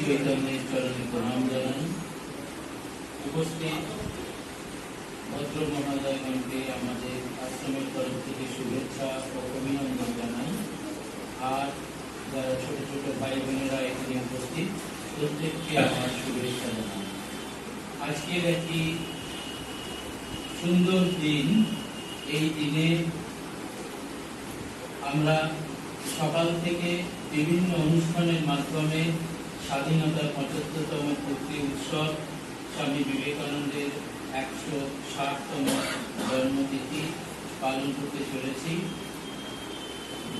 চৈতন্যের চরণে প্রণাম জানাই। উপস্থিত ভদ্র মহোদয়গণকে আমাদের আশ্রমের তরফ থেকে শুভেচ্ছা ও অভিনন্দন জানাই। আর যারা ছোট ছোট ভাই বোনেরা এখানে উপস্থিত, প্রত্যেককে আমার শুভেচ্ছা জানাই। আজকের একটি সুন্দর দিন। এই দিনে আমরা সকাল থেকে বিভিন্ন অনুষ্ঠানের মাধ্যমে স্বাধীনতার ৭৫তম পূর্তি উৎসব, স্বামী বিবেকানন্দের ১৬০তম জন্মতিথি পালন করতে চলেছি।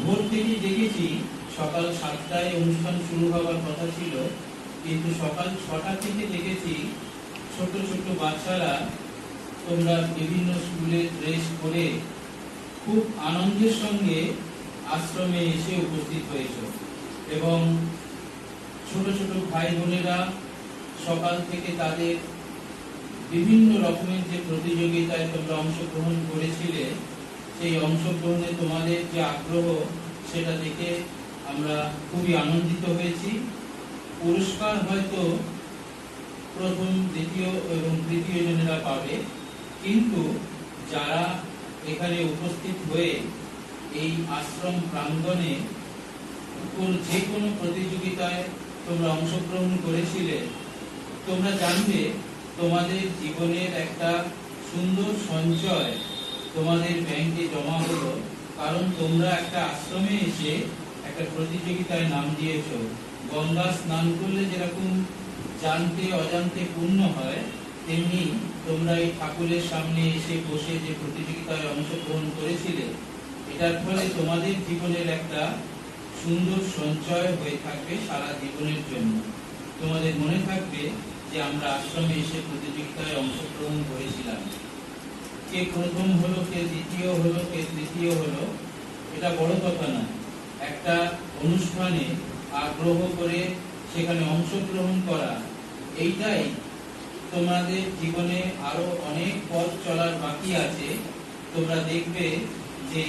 ভোর থেকে দেখেছি সকাল ৭টায় অনুষ্ঠান শুরু হওয়ার কথা ছিল, কিন্তু সকাল ৬টা থেকে দেখেছি ছোট ছোট বাচ্চারা তোমরা বিভিন্ন স্কুলের ড্রেস পরে খুব আনন্দের সঙ্গে আশ্রমে এসে উপস্থিত হয়েছ এবং ছোট ছোট ভাই বোনেরা সকাল থেকে তাদের বিভিন্ন রকমের যে প্রতিযোগিতায় তোমরা অংশগ্রহণ করেছিলে, সেই অংশগ্রহণে তোমাদের যে আগ্রহ সেটা দেখে আমরা খুবই আনন্দিত হয়েছি। পুরস্কার হয়তো প্রথম, দ্বিতীয় এবং তৃতীয় জনেরা পাবে, কিন্তু যারা এখানে উপস্থিত হয়ে এই আশ্রম প্রাঙ্গণে যে কোনো প্রতিযোগিতায় তোমরা অংশগ্রহণ করেছিলে, তোমরা জানবে তোমাদের জীবনের একটা সুন্দর সঞ্চয় তোমাদের ব্যাংকে জমা হলো, কারণ তোমরা একটা আশ্রমে এসে একটা প্রতিযোগিতায় নাম দিয়েছ। গঙ্গা স্নান করলে যেরকম জানতে অজান্তে পূর্ণ হয়, তেমনি তোমরা এই ঠাকুরের সামনে এসে বসে যে প্রতিযোগিতায় অংশগ্রহণ করেছিলে, এটার ফলে তোমাদের জীবনের একটা সুন্দর সঞ্চয় হয়ে থাকবে সারা জীবনের জন্য। তোমাদের মনে থাকবে যে আমরা আশ্রমে এসে প্রতিযোগিতায় অংশগ্রহণ করেছিলাম। কে প্রথম হলো, কে দ্বিতীয় হলো, কে তৃতীয় হলো, এটা বড় কথা না। একটা অনুষ্ঠানে আগ্রহ করে সেখানে অংশগ্রহণ করা, এইটাই তোমাদের জীবনে আরো অনেক পথ চলার বাকি আছে। তোমরা দেখবে যে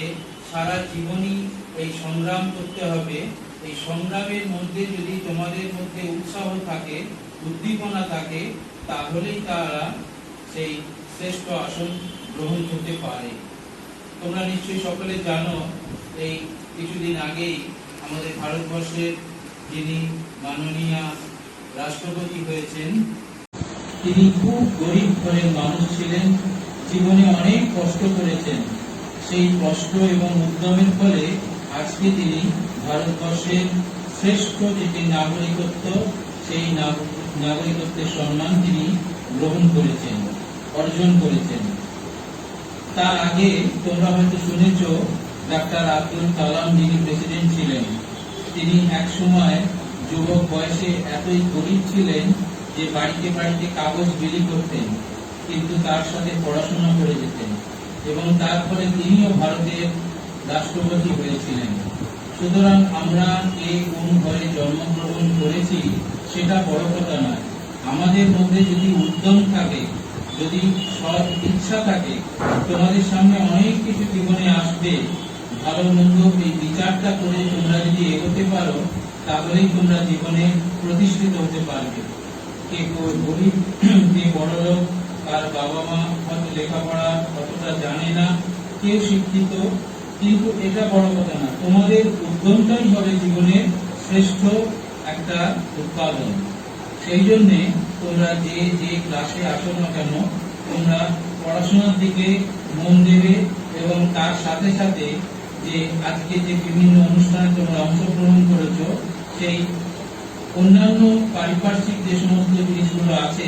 সারা জীবনই এই সংগ্রাম করতে হবে। এই সংগ্রামের মধ্যে যদি তোমাদের মধ্যে উৎসাহ থাকে, উদ্দীপনা থাকে, তাহলেই তারা সেই শ্রেষ্ঠ আসন গ্রহণ করতে পারে। তোমরা নিশ্চয়ই সকলে জানো, এই কিছুদিন আগেই আমাদের ভারতবর্ষের যিনি মাননীয় রাষ্ট্রপতি হয়েছেন, তিনি খুব গরিব ঘরের মানুষ ছিলেন, জীবনে অনেক কষ্ট করেছেন। সেই কষ্ট এবং উদ্যমের ফলে আজকে তিনি ভারতবর্ষের শ্রেষ্ঠ যেটি নাগরিকত্ব, সেই নাগরিকত্বের সম্মান তিনি গ্রহণ করেছেন, অর্জন করেছেন। তার আগে তোমরা হয়তো শুনেছ, ডাক্তার আব্দুল কালাম যিনি প্রেসিডেন্ট ছিলেন, তিনি এক সময় যুবক বয়সে এতই গরিব ছিলেন যে বাড়িতে বাড়িতে কাগজ বিলি করতেন, কিন্তু তার সাথে পড়াশোনা করে যেতেন এবং তারপরে তিনিও ভারতের রাষ্ট্রপতি হয়েছিলেন। সুতরাং আমরা কে কোন ঘরে জন্মগ্রহণ করেছি সেটা বড় কথা নয়। আমাদের মধ্যে যদি উদ্যম থাকে, যদি সৎ ইচ্ছা থাকে, তোমাদের সামনে অনেক কিছু জীবনে আসবে। ভালো মন্দ এই বিচারটা করে তোমরা যদি এগোতে পারো, তাহলেই তোমরা জীবনে প্রতিষ্ঠিত হতে পারবে। কে গরিব, কে বড় লোক, তার বাবা মা হয়তো লেখাপড়া অতটা জানে না, কেউ শিক্ষিত, কিন্তু এটা বড় কথা না। তোমাদের উদ্যমটাই হবে জীবনের শ্রেষ্ঠ একটা উৎপাদন। সেই জন্যে তোমরা যে যে ক্লাসে আসো না কেন, তোমরা পড়াশোনার দিকে মন দেবে এবং তার সাথে সাথে যে আজকে যে বিভিন্ন অনুষ্ঠানে তোমরা অংশগ্রহণ করেছো, সেই অন্যান্য পারিপার্শ্বিক যে সমস্ত জিনিসগুলো আছে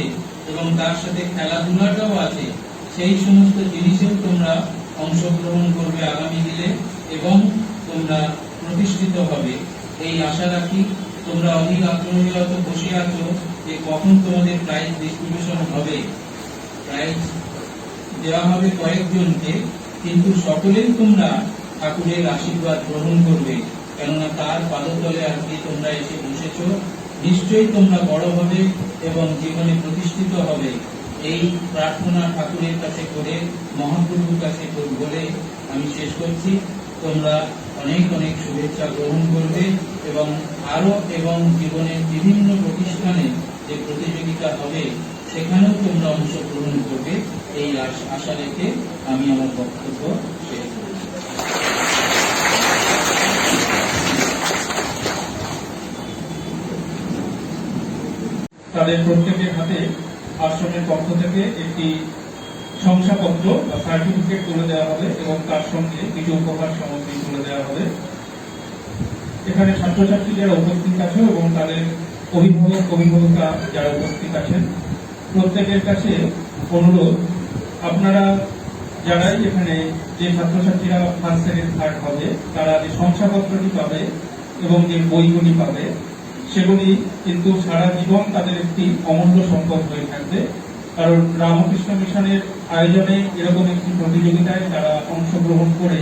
এবং তার সাথে খেলাধুলাটাও আছে, সেই সমস্ত জিনিসেও তোমরা অংশগ্রহণ করবে আগামী দিনে এবং তোমরা প্রতিষ্ঠিত হবে, এই আশা রাখি। তোমরা অধিক আগ্রহী হয়তো বসে আছো যে কখন তোমাদের প্রাইজ ডিস্ট্রিবিউশন হবে। প্রাইজ দেওয়া হবে কয়েকজনকে, কিন্তু সকলেই তোমরা ঠাকুরের আশীর্বাদ গ্রহণ করবে, কেননা তার পাদতলে আজকে তোমরা এসে বসেছ। নিশ্চয়ই তোমরা বড় হবে এবং জীবনে প্রতিষ্ঠিত হবে, এই প্রার্থনা ঠাকুরের কাছে করে, মহাপ্রভুর কাছে বলে আমি শেষ করছি। তোমরা অনেক অনেক শুভেচ্ছা গ্রহণ করবে এবং জীবনের বিভিন্ন প্রতিষ্ঠানে যে প্রতিযোগিতা হবে সেখানেও তোমরা অংশগ্রহণ করবে, এই আশা রেখে আমি আমার বক্তব্য শেষ করছি। তাদের প্রত্যেকের হাতে আশ্রমের পক্ষ থেকে একটি শংসাপত্র বা সার্টিফিকেট তুলে দেওয়া হবে এবং তার সঙ্গে কিছু উপহার সামগ্রী তুলে দেওয়া হবে। এখানে ছাত্রছাত্রী যারা উপস্থিত আছে এবং তাদের অভিভাবিকা যারা উপস্থিত আছেন, প্রত্যেকের কাছে অনুরোধ, আপনারা যারাই এখানে যে ছাত্রছাত্রীরা ফার্স্ট সেকেন্ড থার্ড হবে তারা যে শংসাপত্রটি পাবে এবং যে বইগুলি পাবে সেগুলি কিন্তু সারা জীবন তাদের একটি অমূল্য সম্পদ হয়ে থাকবে। কারণ রামকৃষ্ণ মিশনের আয়োজনে এরকম একটি প্রতিযোগিতায় তারা অংশগ্রহণ করে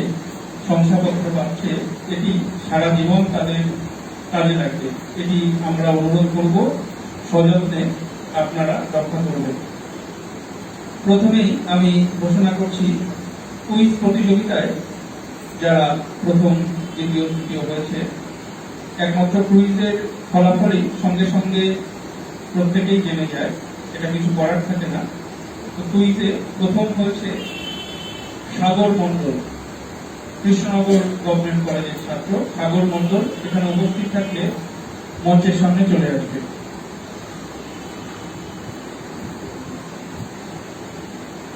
শংসাপত্র পাচ্ছে, এটি সারা জীবন তাদের কাজে লাগবে। এটি আমরা অনুরোধ করব সযত্নে আপনারা রক্ষা করবেন। প্রথমেই আমি ঘোষণা করছি, কুইজ প্রতিযোগিতায় যারা প্রথম, দ্বিতীয়, তৃতীয় হয়েছে, একমাত্র কুইজের ফলাফলই সঙ্গে সঙ্গে প্রত্যেকেই জেনে যায়, এটা কিছু করার থাকে না। তো কুইজে প্রথম হয়েছে সাগর মন্ডল, কৃষ্ণনগর গভর্নমেন্ট কলেজের ছাত্র সাগর মন্ডল। এখানে উপস্থিত থাকলে মঞ্চের সামনে চলে আসবে।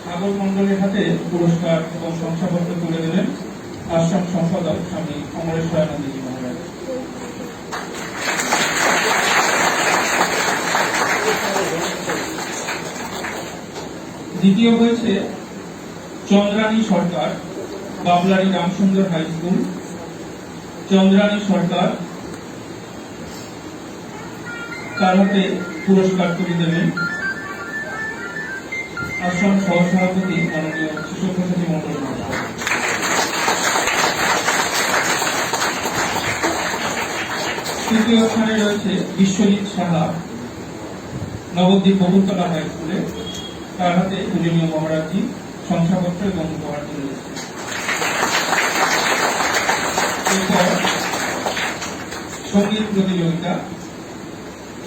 সাগর মন্ডলের হাতে পুরস্কার এবং শংসাপত্র তুলে দেবেন আশ্রম সম্পাদক স্বামী অমরেশ্বরানন্দজি মহারাজ। দ্বিতীয় হয়েছে চন্দ্রানী সরকার, বাবলারি রামসুন্দর হাই স্কুল। চন্দ্রানী সরকার, তার হাতে পুরস্কার তুলে দেবেন আশ্রম সহসভাপতি মাননীয় শিশুপ্রসাদী মন্ডল মহাশয়। তৃতীয় স্থানে রয়েছে বিশ্বজিৎ সাহা, নবদ্বীপ বকুলতলা হাই স্কুলে। তার হাতে পূজনীয় মহারাজজি শংসাপত্র এবং উপহার তুলে দিচ্ছেন। এরপর সঙ্গীত প্রতিযোগিতা।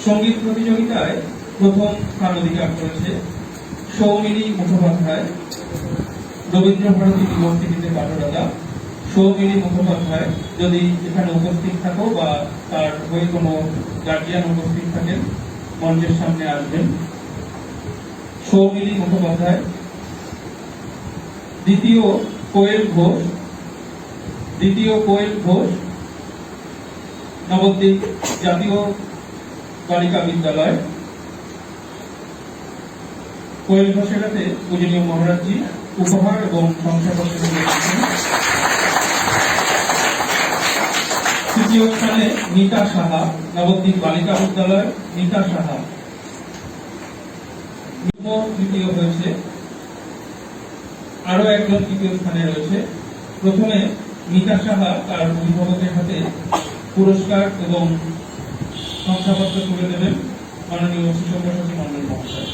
সঙ্গীত প্রতিযোগিতায় প্রথম স্থান অধিকার করেছে সৌমিনী মুখোপাধ্যায়, রবীন্দ্র ভারতী ইউনিভার্সিটিতে পাঠরতা। সৌমিনী মুখোপাধ্যায়, যদি এখানে উপস্থিত থাকো বা তার হয়ে কোনো গার্জিয়ান উপস্থিত থাকেন মঞ্চের সামনে আসবেন। সৌমিনী মুখোপাধ্যায়। দ্বিতীয় কোয়েল ঘোষ, নবদ্বীপ জাতীয় বালিকা বিদ্যালয়। কোয়েল ঘোষের হাতে পূজনীয় মহারাজজি উপহার এবং শংসাপত্র তুলে দিচ্ছেন। তৃতীয় স্থানে মিতা সাহা, নবদ্বীপ বালিকা বিদ্যালয়। মিতা সাহা তৃতীয় হয়েছে। আরো একজন তৃতীয় স্থানে রয়েছে। প্রথমে মিতা সাহা তার অভিভাবকের হাতে পুরস্কার এবং শংসাপত্র তুলে দেবেন মাননীয় শিশুপ্রসাদী মন্ডল মহাশয়।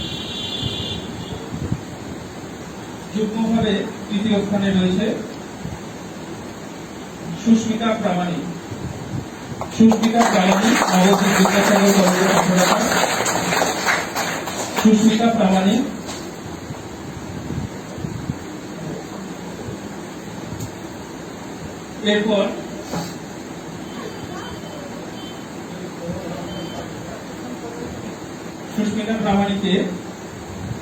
যুগ্মভাবে তৃতীয় স্থানে রয়েছে সুস্মিতা প্রামাণিক। নবদ্বীপ বিদ্যাসাগর কলেজের ছাত্ররা। সুস্মিতা প্রামাণিক। এরপর সুস্মিতা প্রামাণিকের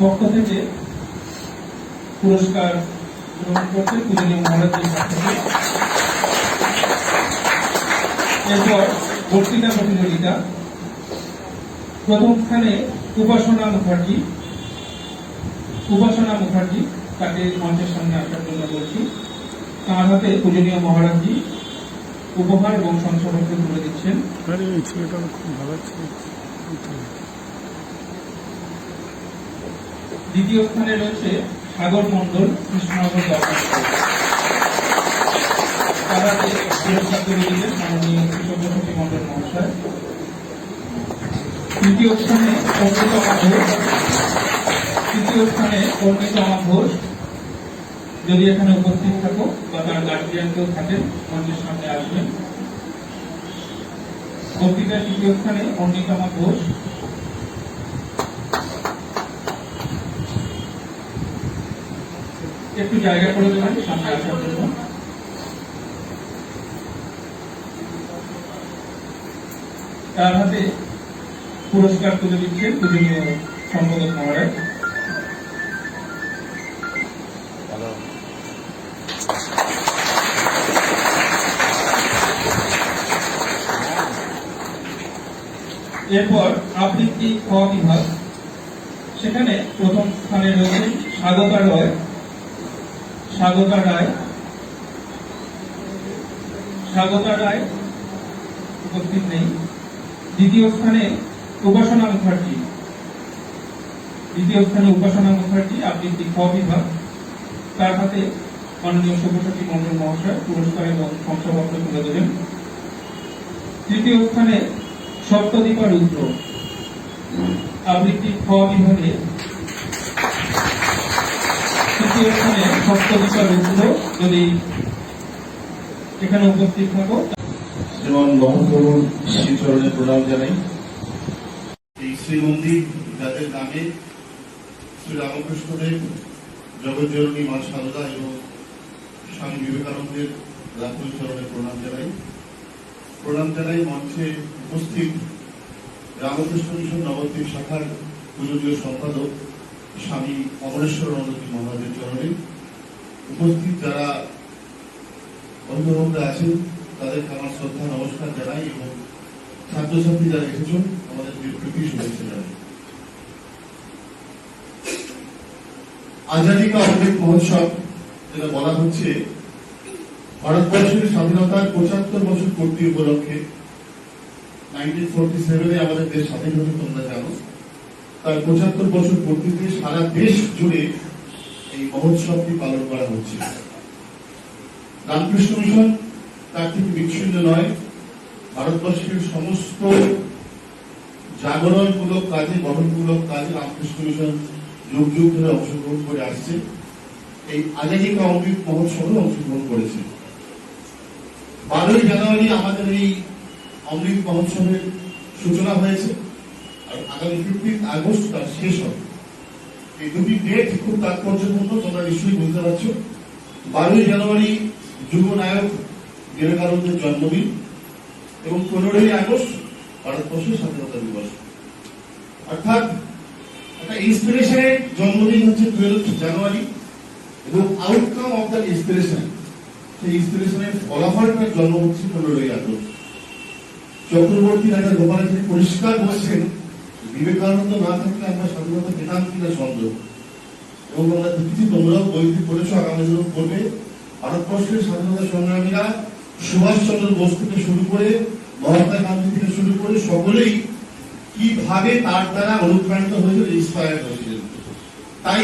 পক্ষ থেকে পুরস্কার গ্রহণ করছে পূজনীয় মহারাজের কাছ থেকে। এরপর বক্তৃতা প্রতিযোগিতা। প্রথম স্থানে উপাসনা মুখার্জি, তাকে মঞ্চের সামনে আসার জন্য বলছি। তার হাতে পূজনীয় মহারাজজি উপহার এবং শংসাপত্র তুলে দিচ্ছেন। দ্বিতীয় স্থানে রয়েছে সাগর মন্ডল, কৃষ্ণনগর গভর্নমেন্ট। তার হাতে পুরস্কার তুলে দিলেন মাননীয় শিশুপ্রসাদী মন্ডল মহাশয়। তৃতীয় স্থানে অর্ণিতমা ঘোষ, যদি এখানে উপস্থিত থাকো বা তার গার্জিয়ান কেউ থাকেন মঞ্চের সামনে আসবেন। বক্তৃতার তৃতীয় স্থানে অর্ণিকামা ঘোষ। একটু জায়গা করে দেবেন সামনে আসার জন্য। তার হাতে পুরস্কার তুলে দিচ্ছেন পূজনীয় সম্পাদক মহারাজ। এরপর আবৃত্তি খ বিভাগ, সেখানে প্রথম স্থানে রয়েছে স্বাগতা রায়। স্বাগতা রায় উপস্থিত নেই। দ্বিতীয় স্থানে উপাসনা মুখার্জি। আবৃত্তি খ বিভাগ। তার হাতে মাননীয় সব্যসাচী মন্ডল মহাশয় পুরস্কার এবং শংসাপত্র তুলে দেবেন। তৃতীয় স্থানে সপ্তদীপা রুদ্র। আবৃত্তি খ বিভাগে তৃতীয় স্থানে সপ্তদীপা রুদ্র, যদি এখানে উপস্থিত থাকো। শ্রীমান মহাপ্রভুর শ্রীচরণে প্রণাম জানাই। এই শ্রীমন্দির যাদের নামে শ্রী রামকৃষ্ণদেব, জগজ্জননী মা সারদা এবং স্বামী বিবেকানন্দের লাখুল চরণে প্রণাম জানাই। মঞ্চে উপস্থিত রামকৃষ্ণ মিশন নবদ্বীপ শাখার পূজনীয় সম্পাদক স্বামী অমরেশ্বরানন্দজি মহারাজের চরণে, উপস্থিত যারা বন্ধুবান্ধবরা আছেন তাদেরকে আমার শ্রদ্ধা নমস্কার জানাই এবং ছাত্রছাত্রী যারা এসেছেন আমাদের প্রীতি শুভেচ্ছা জানাই। আজাদী কা অমৃত মহোৎসব যেটা বলা হচ্ছে, ভারতবর্ষের স্বাধীনতার 75 বছর পূর্তি উপলক্ষে 1947 আমাদের দেশ স্বাধীন হয়েছে, তোমরা জানো। তার 75 বছর পূর্তিতে সারা দেশ জুড়ে এই মহোৎসবটি পালন করা হচ্ছে। রামকৃষ্ণ মিশন তার থেকে বিচ্ছিন্ন নয়। ভারতবর্ষের সমস্ত জাগরণমূলক কাজে, গঠনমূলক কাজে রামকৃষ্ণ মিশন যুগ যুগ ধরে অংশগ্রহণ করে আসছে। এই আজাদী কা অমৃত মহোৎসবে অংশগ্রহণ করেছে। 12ই জানুয়ারি আমাদের এই অমৃত মহোৎসবের সূচনা হয়েছে আর আগামী 15 আগস্ট তার শেষ হবে। এই দুটি ডেট খুব তাৎপর্যপূর্ণ, তোমরা নিশ্চয়ই বুঝতে পারছো। 12ই জানুয়ারি যুব নায়ক বিবেকানন্দের জন্মদিন এবং 15ই আগস্ট ভারতবর্ষের স্বাধীনতা দিবস। অর্থাৎ একটা ইন্সপিরেশনের জন্মদিন হচ্ছে 12 জানুয়ারি এবং আউটকাম অফ দ্য ইন্সপিরেশন, সেই ইন্সপিরেশনের ফলাফলটার জন্ম হচ্ছে 15ই আগস্ট। চক্রবর্তী রাজা গোপালাচারী পরিষ্কার বলছেন, বিবেকানন্দ না থাকলে আমরা স্বাধীনতা পেতাম কিনা সন্দেহ। এবং আমরা দেখেছি, তোমরাও বইতে পড়েছ, আগামী দিন পড়বে, ভারতবর্ষের স্বাধীনতা সংগ্রামীরা সুভাষচন্দ্র বোস থেকে শুরু করে মহাত্মা গান্ধী থেকে শুরু করে সকলেই কিভাবে তার দ্বারা অনুপ্রাণিত হয়েছিল, ইন্সপায়ার্ড হয়েছিল। তাই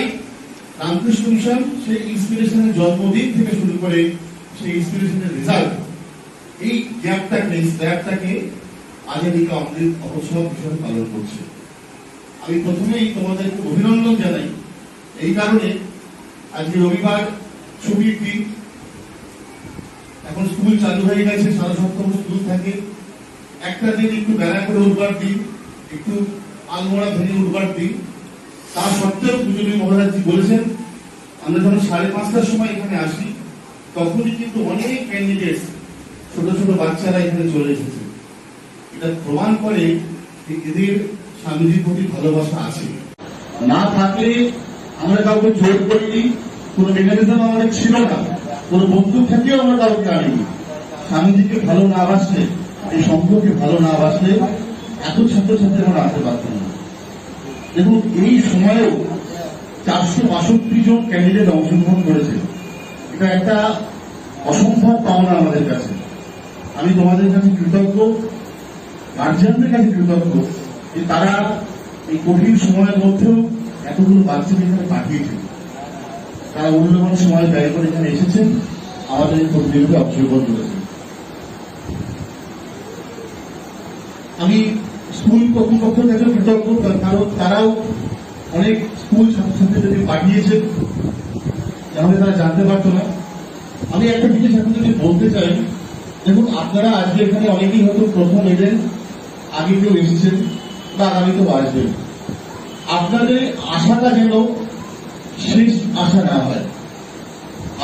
রামকৃষ্ণ মিশন সেই ইন্সপিরেশনের জন্মদিন থেকে শুরু করে সেই ইন্সপিরেশনের রেজাল্ট, এই গ্যাপটাকে আজাদী কা অমৃত মহোৎসব হিসেবে পালন করছে। আমি প্রথমেই তোমাদেরকে অভিনন্দন জানাই এই কারণে, আজকে রবিবার ছুটির দিন, এখন স্কুল চালু হয়ে গেছে, সারা সপ্তাহ স্কুল থাকে। একটা দিন একটু বেলা করে উঠবার দিন, একটু আলমোড়া ভেঙে উঠবার দিন। তা সত্ত্বেও পূজনীয় মহারাজজি বলেছেন, আমরা যখন 5:30টার সময় এখানে আসি তখনই কিন্তু অনেক ক্যান্ডিডেট, ছোট ছোট বাচ্চারা এখানে চলে এসেছে। এটা প্রমাণ করে যে এদের স্বামীজির প্রতি ভালোবাসা আছে। না থাকলে আমরা কাউকে জোর করিনি, কোন মেকানিজম আমাদের ছিল না, কোন বন্দুক থেকেও আমরা কাউকে আনিনি। স্বামীজিকে ভালো না বাসলে, এই সম্পর্কে ভালো না বাসলে এত ছাত্রছাত্রী আমরা আসতে পারতাম না। দেখুন, এই সময়েও 462 জন ক্যান্ডিডেট অংশগ্রহণ করেছে। এটা একটা অসম্ভব পাওনা আমাদের কাছে। আমি তোমাদের কাছে কৃতজ্ঞ, গার্জিয়ানদের কাছে কৃতজ্ঞ যে তারা এই কঠিন সময়ের মধ্যেও এতগুলো বাচ্চাকে এখানে পাঠিয়েছে। তারা মূল্যবান সময় ব্যয় করে এখানে এসেছেন, আমাদের এই প্রতিযোগিতায় অংশগ্রহণ করেছেন। আমি স্কুল কর্তৃপক্ষের কাছে কৃতজ্ঞ, কারণ তারাও অনেক স্কুল ছাত্রছাত্রীদেরকে পাঠিয়েছেন, যাহলে তারা জানতে পারতো না। আমি একটা জিনিস আপনাদেরকে বলতে চাই, দেখুন, আপনারা আজকে এখানে অনেকেই হয়তো প্রথম এলেন, আগে কেউ এসেছেন বা আগামীতেও আসবেন, আপনাদের আশাটা যেন শেষ আশা না হয়।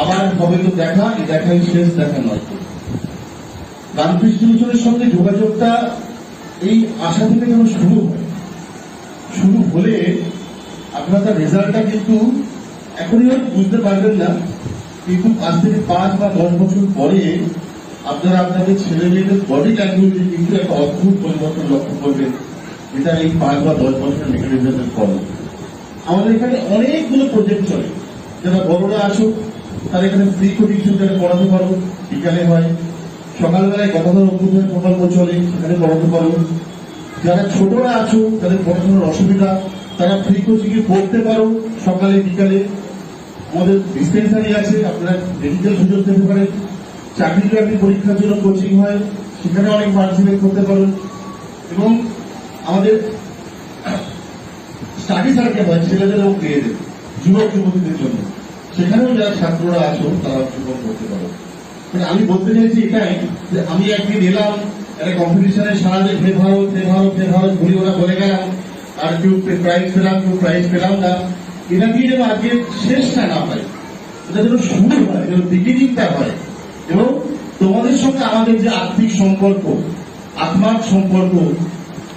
আবার হবে তো দেখা, এই দেখাই শেষ দেখা নয়। রামকৃষ্ণ মিশনের সঙ্গে যোগাযোগটা এই আশা থেকে যেন শুরু হয়, শুরু হলে আপনার তার রেজাল্টটা কিন্তু এখনই হয়তো বুঝতে পারবেন না, কিন্তু আজ থেকে 5 বা 10 বছর পরে আপনারা আপনাদের ছেলে মেয়েদের বডি ল্যাঙ্গুয়েজে কিন্তু একটা অদ্ভুত পরিবর্তন লক্ষ্য করবেন, এটা এই 5 বা 10 বছরের মেকানিজমের ফল। আমাদের এখানে অনেকগুলো প্রজেক্ট চলে, যারা বড়রা আসুক তারা এখানে ফ্রি কোচিং সেন্টারে পড়াতে পারো, বিকালে হয়। সকালবেলায় গদাধর অভ্যুদয় প্রকল্প চলে, সেখানে পড়াতে পারো। যারা ছোটরা আছো তাদের পড়াশোনার অসুবিধা, তারা ফ্রি কোচিং এ পড়তে পারো সকালে বিকালে। আমাদের ডিসপেন্সারি আছে, আপনারা মেডিকেল সুযোগ পেতে পারেন। চাকরি পরীক্ষার জন্য কোচিং হয়, সেখানে অনেক পার্টিসিপেট করতে পারো। এবং আমাদের স্টাডি সার্কেল হয় ছেলেদের এবং মেয়েদের, যুবক যুবতীদের জন্য, সেখানেও যারা ছাত্ররা আছো তারা অংশগ্রহণ করতে পারো। মানে আমি বলতে চাইছি এটাই যে আমি একদিন এলাম একটা কম্পিটিশনে, সারাদিন হে ভারত ঘুরি ওরা বলে গেলাম, আর কেউ প্রাইজ পেলাম কেউ প্রাইজ পেলাম না। এটা দিয়ে যেন আজকে শেষটা না হয়, এটা যেন শুরু হয়, যেন বিগিনিংটা হয়। এবং তোমাদের সঙ্গে আমাদের যে আর্থিক সম্পর্ক, আত্মার সম্পর্ক,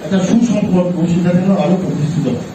একটা সুসম্পর্ক, সেটা যেন আরো প্রতিষ্ঠিত হয়।